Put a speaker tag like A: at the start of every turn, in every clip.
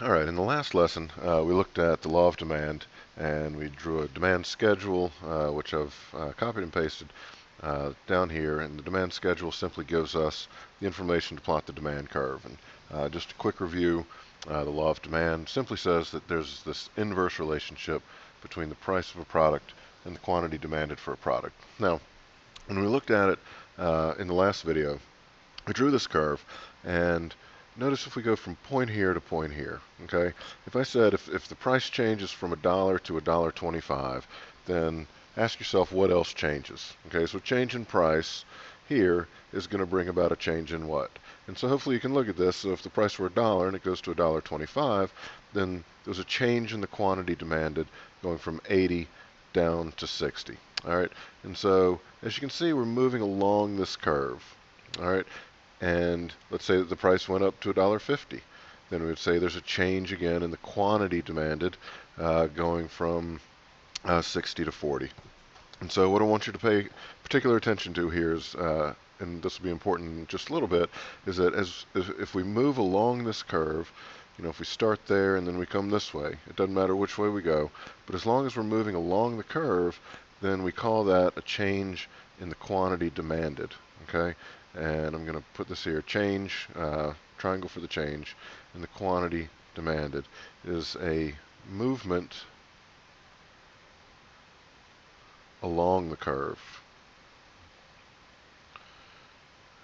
A: All right, in the last lesson, we looked at the law of demand and we drew a demand schedule, which I've copied and pasted down here. And the demand schedule simply gives us the information to plot the demand curve. And just a quick review, the law of demand simply says that there's this inverse relationship between the price of a product and the quantity demanded for a product. Now, when we looked at it in the last video, we drew this curve, and notice if we go from point here to point here, okay? If I said if the price changes from $1 to $1.25, then ask yourself what else changes, okay? So change in price here is going to bring about a change in what? And so hopefully you can look at this. So if the price were $1 and it goes to $1.25, then there's a change in the quantity demanded going from 80 down to 60. All right, and so as you can see, we're moving along this curve. All right, and let's say that the price went up to $1.50. Then we would say there's a change again in the quantity demanded going from 60 to 40. And so what I want you to pay particular attention to here is, and this will be important in just a little bit, is that if we move along this curve, if we start there and then we come this way, it doesn't matter which way we go, but as long as we're moving along the curve, then we call that a change in the quantity demanded, okay? And I'm going to put this here, change, triangle for the change, and the quantity demanded is a movement along the curve.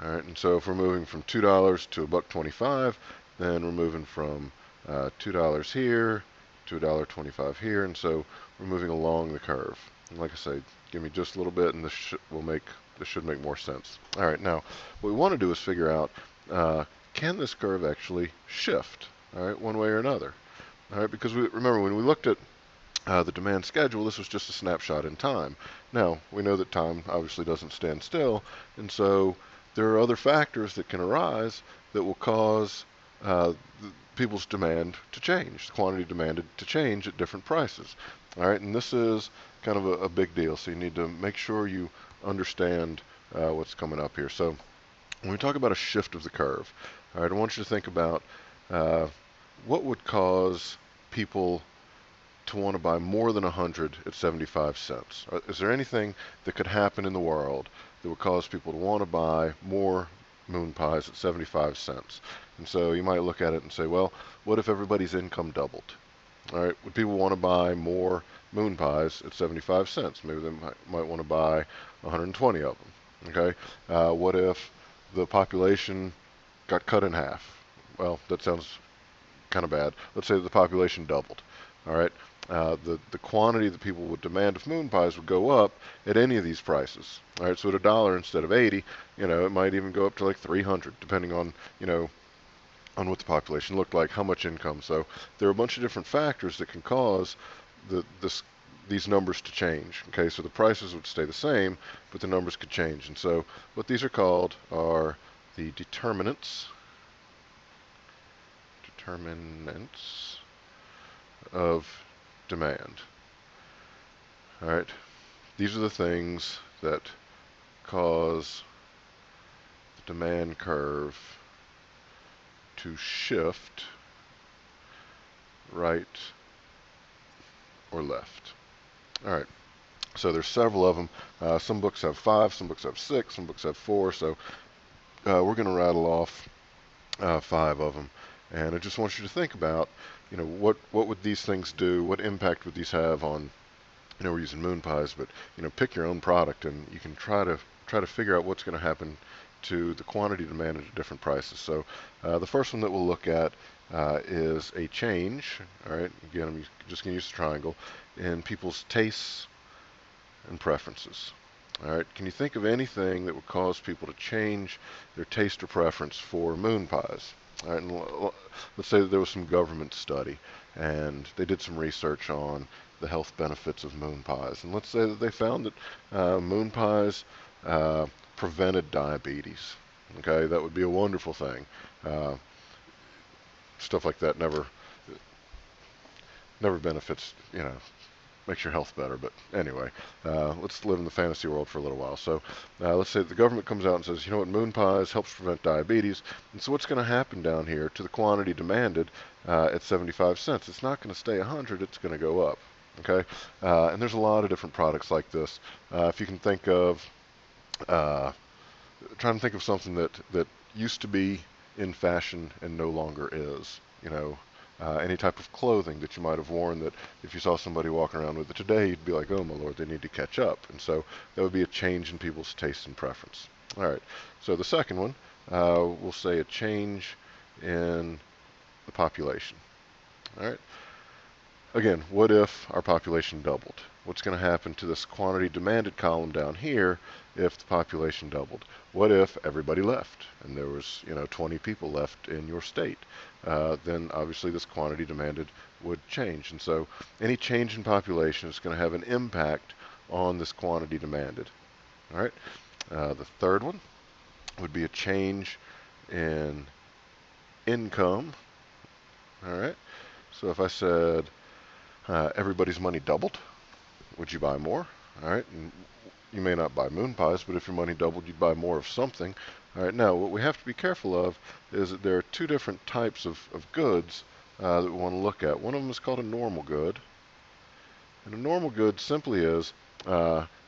A: All right, and so if we're moving from $2 to $1.25, then we're moving from $2 here to $1.25 here, and so we're moving along the curve. And like I say, give me just a little bit, and this should make more sense. All right, now what we want to do is figure out can this curve actually shift? All right, one way or another. All right, because remember when we looked at the demand schedule, this was just a snapshot in time. Now we know that time obviously doesn't stand still, and so there are other factors that can arise that will cause people's demand to change, the quantity demanded to change at different prices. All right, and this is kind of a big deal, so you need to make sure you understand what's coming up here. So when we talk about a shift of the curve, all right, I want you to think about what would cause people to want to buy more than 100 at 75 cents. Is there anything that could happen in the world that would cause people to want to buy more moon pies at 75 cents? And so you might look at it and say, well, what if everybody's income doubled? All right, would people want to buy more moon pies at 75 cents? Maybe they might want to buy 120 of them. Okay, what if the population got cut in half? Well, that sounds kind of bad. Let's say that the population doubled. All right, the quantity that people would demand of moon pies would go up at any of these prices. All right, so at $1 instead of 80, it might even go up to like 300, depending on on what the population looked like, how much income. So there are a bunch of different factors that can cause these numbers to change. Okay, so the prices would stay the same, but the numbers could change. And so what these are called are the determinants of demand. All right, these are the things that cause the demand curve to shift right or left. All right, so there's several of them. Some books have 5, some books have 6, some books have 4. So we're going to rattle off 5 of them, and I just want you to think about, what would these things do? What impact would these have on? We're using moon pies, but pick your own product, and you can try to figure out what's going to happen to the quantity demanded at different prices. So the first one that we'll look at is a change. All right, again, I'm just going to use the triangle in people's tastes and preferences. All right, can you think of anything that would cause people to change their taste or preference for moon pies? All right, and let's say that there was some government study, and they did some research on the health benefits of moon pies. And let's say that they found that moon pies prevented diabetes. Okay, that would be a wonderful thing. Stuff like that never benefits, makes your health better. But anyway, let's live in the fantasy world for a little while. So let's say that the government comes out and says, you know what, moon pies helps prevent diabetes. And so what's going to happen down here to the quantity demanded at 75 cents? It's not going to stay 100. It's going to go up. Okay, and there's a lot of different products like this. If you can think of, trying to think of something that used to be in fashion and no longer is. Any type of clothing that you might have worn that if you saw somebody walking around with it today, you'd be like, oh my lord, they need to catch up. And so that would be a change in people's taste and preference. All right, so the second one, we'll say a change in the population. All right, again, what if our population doubled? What's going to happen to this quantity demanded column down here if the population doubled? What if everybody left and there was, 20 people left in your state? Then obviously this quantity demanded would change. And so any change in population is going to have an impact on this quantity demanded. All right. The third one would be a change in income. All right. So if I said everybody's money doubled, would you buy more? All right. And you may not buy moon pies, but if your money doubled, you'd buy more of something. All right. Now, what we have to be careful of is that there are two different types of goods that we want to look at. One of them is called a normal good. And a normal good simply is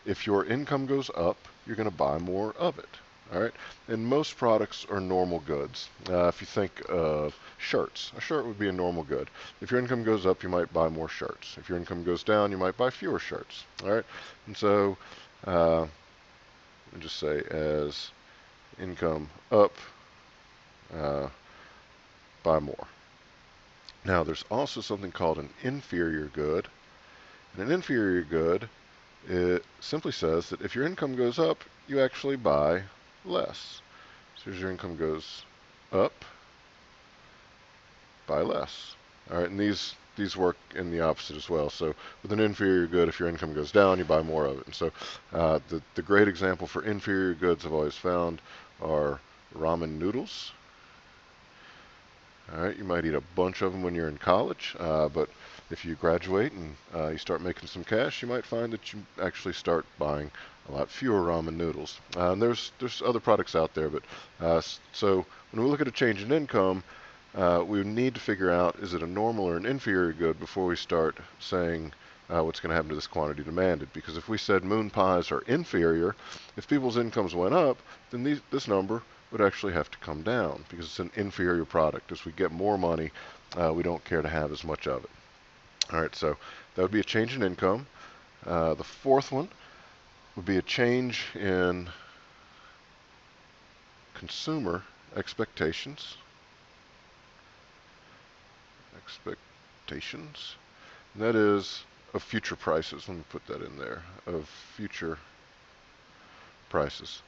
A: if your income goes up, you're going to buy more of it. All right, and most products are normal goods. If you think of shirts, a shirt would be a normal good. If your income goes up, you might buy more shirts. If your income goes down, you might buy fewer shirts. All right, and so let me just say as income up, buy more. Now, there's also something called an inferior good. And an inferior good, it simply says that if your income goes up, you actually buy less. So as your income goes up, buy less. All right, and these work in the opposite as well. So with an inferior good, if your income goes down, you buy more of it. And so the great example for inferior goods I've always found are ramen noodles. All right, you might eat a bunch of them when you're in college, but if you graduate and you start making some cash, you might find that you actually start buying a lot fewer ramen noodles. And there's other products out there, but so when we look at a change in income, we need to figure out is it a normal or an inferior good before we start saying what's going to happen to this quantity demanded. Because if we said moon pies are inferior, if people's incomes went up, then this number would actually have to come down because it's an inferior product. As we get more money, we don't care to have as much of it. All right, so that would be a change in income. The fourth one would be a change in consumer expectations. And that is of future prices. Let me put that in there, of future prices.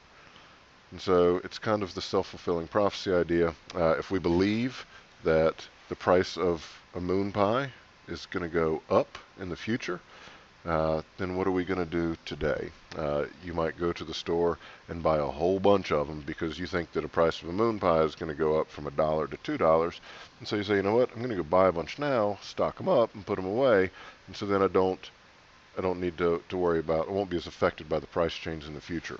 A: And so it's kind of the self-fulfilling prophecy idea. If we believe that the price of a moon pie is going to go up in the future, then what are we going to do today? You might go to the store and buy a whole bunch of them because you think that the price of a moon pie is going to go up from $1 to $2. And so you say, you know what, I'm going to go buy a bunch now, stock them up, and put them away. And so then I don't need to worry about, I won't be as affected by the price change in the future.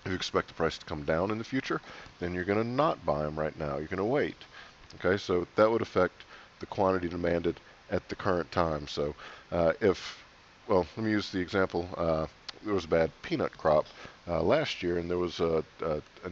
A: If you expect the price to come down in the future, then you're going to not buy them right now. You're going to wait. Okay, so that would affect the quantity demanded at the current time. So well, let me use the example. There was a bad peanut crop last year, and there was an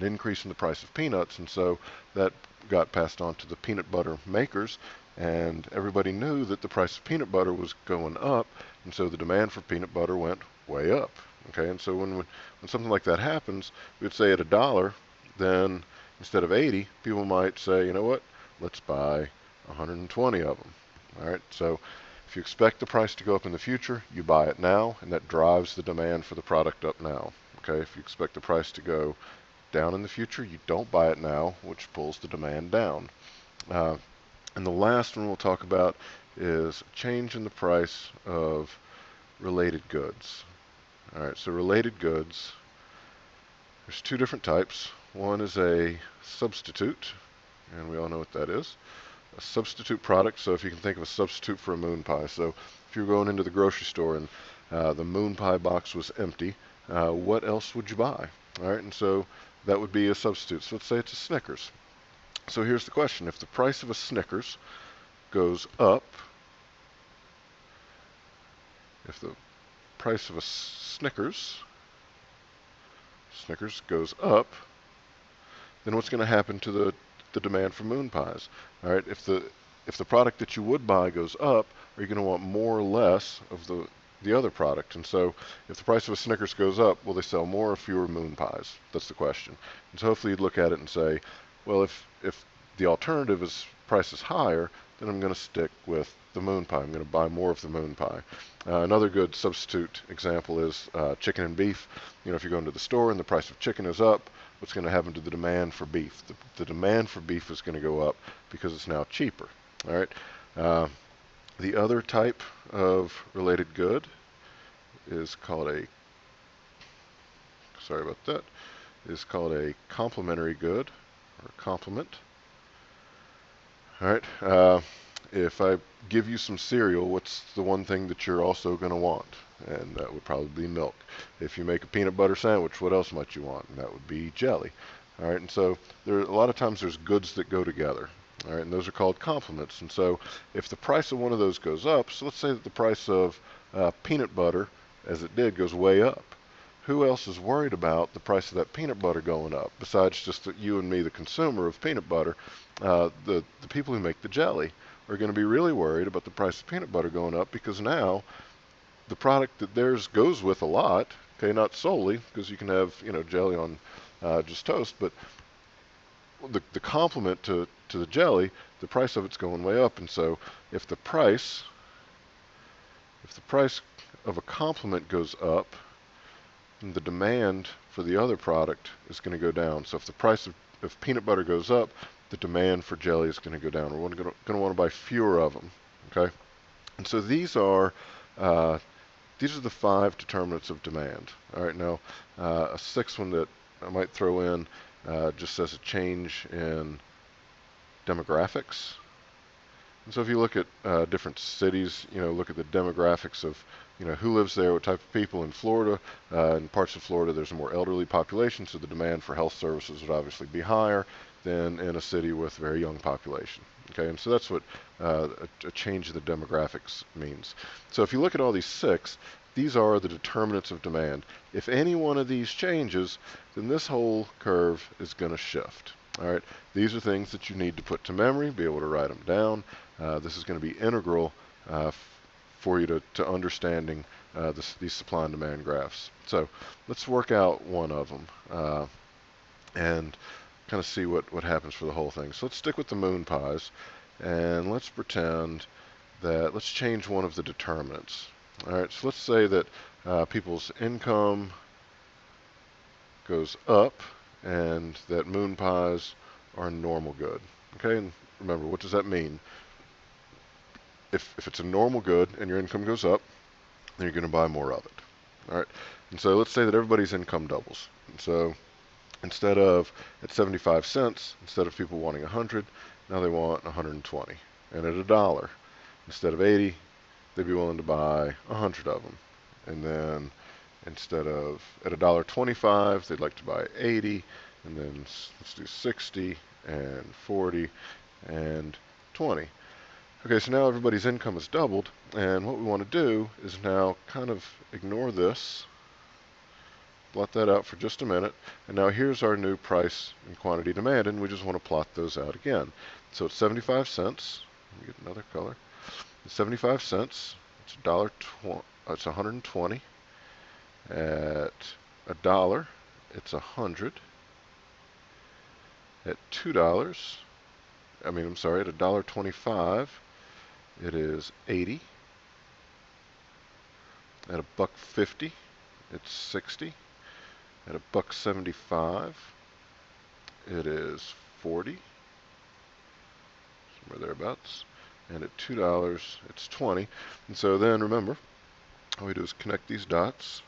A: increase in the price of peanuts, and so that got passed on to the peanut butter makers, and everybody knew that the price of peanut butter was going up, and so the demand for peanut butter went way up. Okay, and so when something like that happens, we'd say at $1, then instead of 80, people might say, you know what, let's buy 120 of them. All right, so if you expect the price to go up in the future, you buy it now, and that drives the demand for the product up now. Okay, if you expect the price to go down in the future, you don't buy it now, which pulls the demand down. And the last one we'll talk about is change in the price of related goods. All right, so related goods, there's two different types. One is a substitute, and we all know what that is. a substitute product. So if you can think of a substitute for a moon pie. So if you're going into the grocery store and the moon pie box was empty, what else would you buy? All right, and so that would be a substitute. So let's say it's a Snickers. So here's the question. If the price of a Snickers goes up, if the price of a Snickers goes up, then what's going to happen to the demand for moon pies? All right, if the product that you would buy goes up, are you going to want more or less of the other product? And so if the price of a Snickers goes up, will they sell more or fewer moon pies? That's the question. And so hopefully you'd look at it and say, well, if the alternative is price is higher, then I'm going to stick with the moon pie. I'm going to buy more of the moon pie. Another good substitute example is chicken and beef. You know, if you go into the store and the price of chicken is up, what's going to happen to the demand for beef? The demand for beef is going to go up because it's now cheaper. All right. The other type of related good is called a complementary good or complement. All right. If I give you some cereal, what's the one thing that you're also going to want? And that would probably be milk. If you make a peanut butter sandwich, what else might you want? And that would be jelly. All right. And so a lot of times there's goods that go together. All right. And those are called complements. And so if the price of one of those goes up, so let's say that the price of peanut butter, as it did, goes way up. Who else is worried about the price of that peanut butter going up besides just you and me, the consumer of peanut butter? The people who make the jelly are going to be really worried about the price of peanut butter going up because now the product that theirs goes with a lot, okay, not solely because you can have jelly on just toast, but the complement to the jelly, the price of it's going way up, and so if the price of a complement goes up, and the demand for the other product is going to go down. So if the price of peanut butter goes up, the demand for jelly is going to go down. We're going to want to buy fewer of them. Okay, and so these are the 5 determinants of demand. All right, now a sixth one that I might throw in just says a change in demographics. And so if you look at different cities, look at the demographics of, who lives there, what type of people. In Florida, in parts of Florida, there's a more elderly population, so the demand for health services would obviously be higher than in a city with a very young population. Okay, and so that's what a change in the demographics means. So if you look at all these 6, these are the determinants of demand. If any one of these changes, then this whole curve is going to shift. All right, these are things that you need to put to memory, be able to write them down. This is going to be integral for you to understanding these supply and demand graphs. So let's work out one of them and kind of see what happens for the whole thing. So let's stick with the moon pies, and let's pretend that, let's change one of the determinants. All right, so let's say that people's income goes up and that moon pies are normal good. Okay, and remember, what does that mean? If it's a normal good and your income goes up, then you're going to buy more of it. All right, and so let's say that everybody's income doubles. And so instead of at 75 cents, instead of people wanting 100, now they want 120. And at $1, instead of 80, they'd be willing to buy 100 of them. And then instead of at $1.25, they'd like to buy 80. And then let's do 60 and 40 and 20. Okay, so now everybody's income has doubled, and what we want to do is now kind of ignore this, blot that out for just a minute, and now here's our new price and quantity demand, and we just want to plot those out again. So it's 75 cents. Let me get another color. It's 75 cents. It's it's 120. At $1, it's 100. At $2, at $1.25, it is 80. At $1.50, it's 60. At $1.75, it is 40. Somewhere thereabouts. And at $2, it's 20. And so then remember, all we do is connect these dots.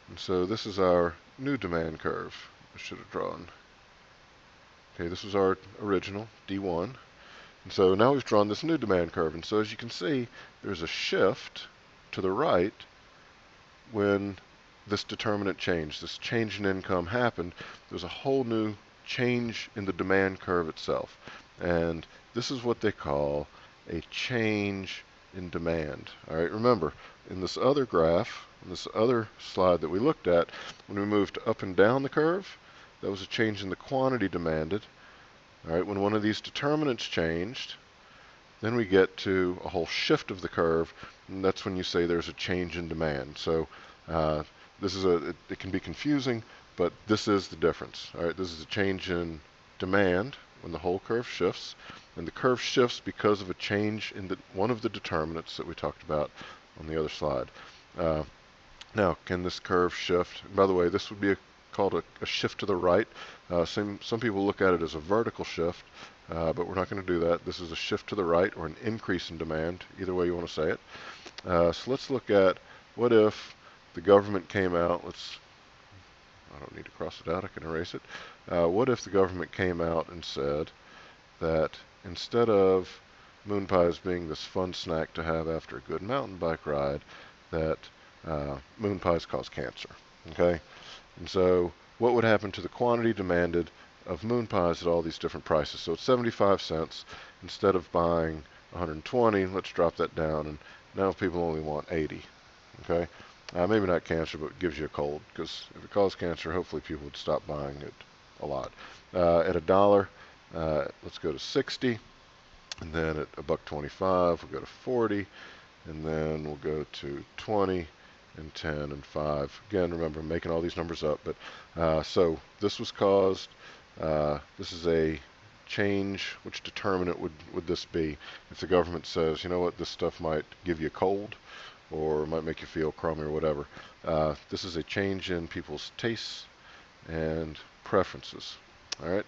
A: And so this is our new demand curve I should have drawn. Okay, this was our original, D1. And so now we've drawn this new demand curve. And so as you can see, there's a shift to the right when this determinant changed. This change in income happened. There's a whole new change in the demand curve itself. And this is what they call a change in demand. All right, remember, in this other graph, in this other slide that we looked at, when we moved up and down the curve, that was a change in the quantity demanded. All right, when one of these determinants changed, then we get to a whole shift of the curve, and that's when you say there's a change in demand. So this is it can be confusing, but this is the difference. All right, this is a change in demand when the whole curve shifts, and the curve shifts because of a change in one of the determinants that we talked about on the other slide. Now, can this curve shift? And by the way, this would be called a shift to the right. Some people look at it as a vertical shift, but we're not going to do that. This is a shift to the right or an increase in demand, either way you want to say it. So let's look at what if the government came out. I don't need to cross it out, I can erase it. What if the government came out and said that instead of moon pies being this fun snack to have after a good mountain bike ride, that moon pies cause cancer, okay? And so what would happen to the quantity demanded of moon pies at all these different prices? So it's 75 cents. Instead of buying 120, let's drop that down, and now people only want 80, okay? Maybe not cancer, but it gives you a cold, because if it caused cancer, hopefully people would stop buying it a lot. At $1, let's go to 60, and then at $1.25, we'll go to 40, and then we'll go to 20, and 10, and 5. Again, remember, I'm making all these numbers up, but so this was caused, this is a change. Which determinant would this be? If the government says, you know what, this stuff might give you a cold, or might make you feel crummy or whatever. This is a change in people's tastes and preferences. All right,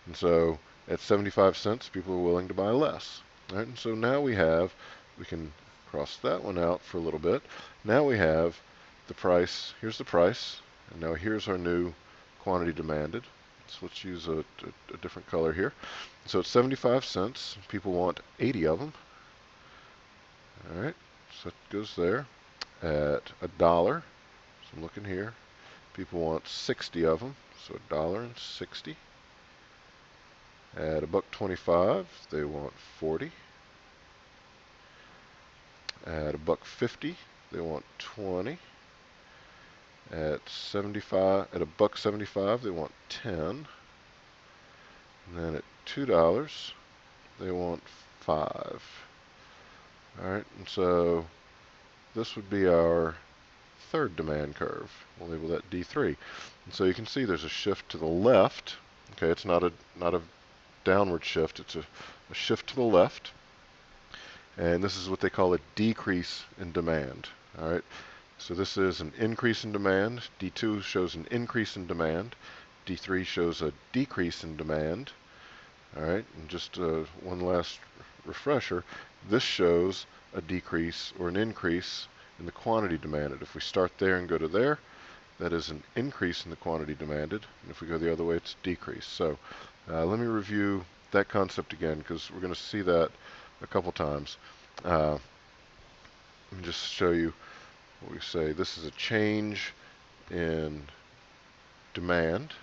A: and so at 75 cents, people are willing to buy less. All right, and so now we can cross that one out for a little bit. Now we have the price. Here's the price, and now here's our new quantity demanded. So let's use a different color here. So it's 75 cents. People want 80 of them. All right. So it goes there. At $1, so I'm looking here, people want 60 of them, so $1.60. At $1.25, they want 40. At $1.50, they want 20. At $1.75, they want 10. And then at $2, they want 5. All right, and so this would be our third demand curve. We'll label that D3. And so you can see there's a shift to the left. Okay, it's not a downward shift, it's a shift to the left. And this is what they call a decrease in demand. All right, so this is an increase in demand. D2 shows an increase in demand. D3 shows a decrease in demand. All right, and just one last refresher, this shows a decrease or an increase in the quantity demanded. If we start there and go to there, that is an increase in the quantity demanded. And if we go the other way, it's a decrease. So let me review that concept again, because we're going to see that a couple times. Let me just show you what we say. This is a change in demand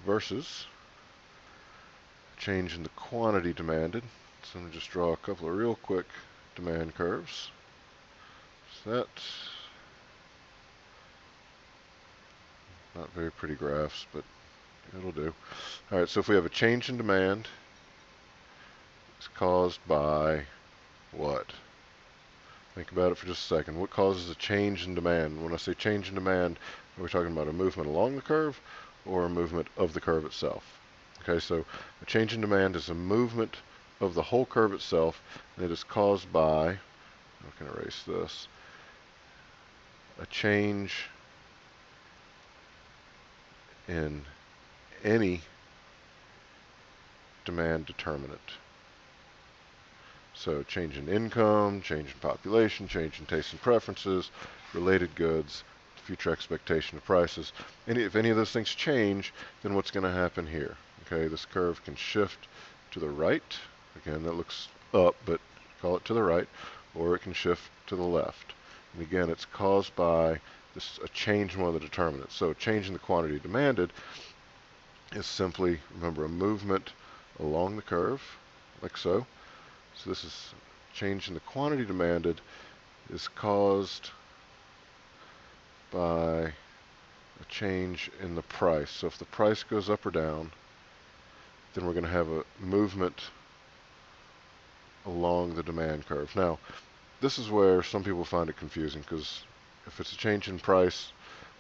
A: versus a change in the quantity demanded. So I'm going to just draw a couple of real quick demand curves. Set. Not very pretty graphs, but it'll do. All right, so if we have a change in demand, it's caused by what? Think about it for just a second. What causes a change in demand? When I say change in demand, are we talking about a movement along the curve or a movement of the curve itself? Okay, so a change in demand is a movement of the whole curve itself, and it is caused by, I can erase this, a change in any demand determinant. So change in income, change in population, change in tastes and preferences, related goods, future expectation of prices. If any of those things change, then what's going to happen here? Okay, this curve can shift to the right. Again, that looks up, but call it to the right, or it can shift to the left. And again, it's caused by a change in one of the determinants. So change in the quantity demanded is simply, remember, a movement along the curve, like so. So this is change in the quantity demanded is caused by a change in the price. So if the price goes up or down, then we're going to have a movement along the demand curve. Now, this is where some people find it confusing, because if it's a change in price,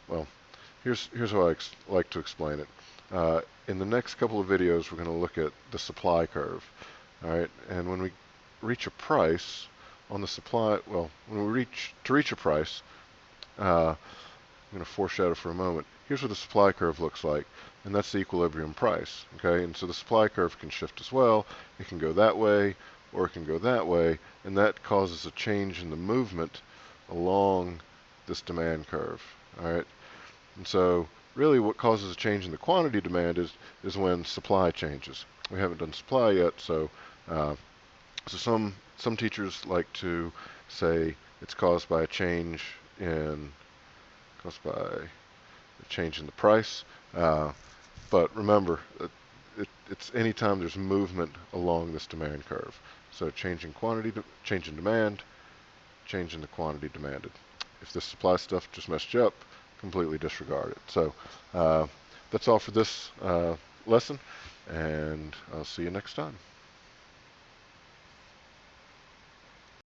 A: well, here's how I like to explain it. In the next couple of videos, we're going to look at the supply curve. All right, and when we reach a price on the supply, well, when we reach a price, I'm going to foreshadow for a moment. Here's what the supply curve looks like, and that's the equilibrium price. Okay, and so the supply curve can shift as well. It can go that way, or it can go that way, and that causes a change in the movement along this demand curve. All right, and so really what causes a change in the quantity demand is when supply changes. We haven't done supply yet, so some teachers like to say it's caused by a change in the price. But remember, it's anytime there's movement along this demand curve. So change in quantity, change in demand, change in the quantity demanded. If this supply stuff just messed you up, completely disregard it. So that's all for this lesson, and I'll see you next time.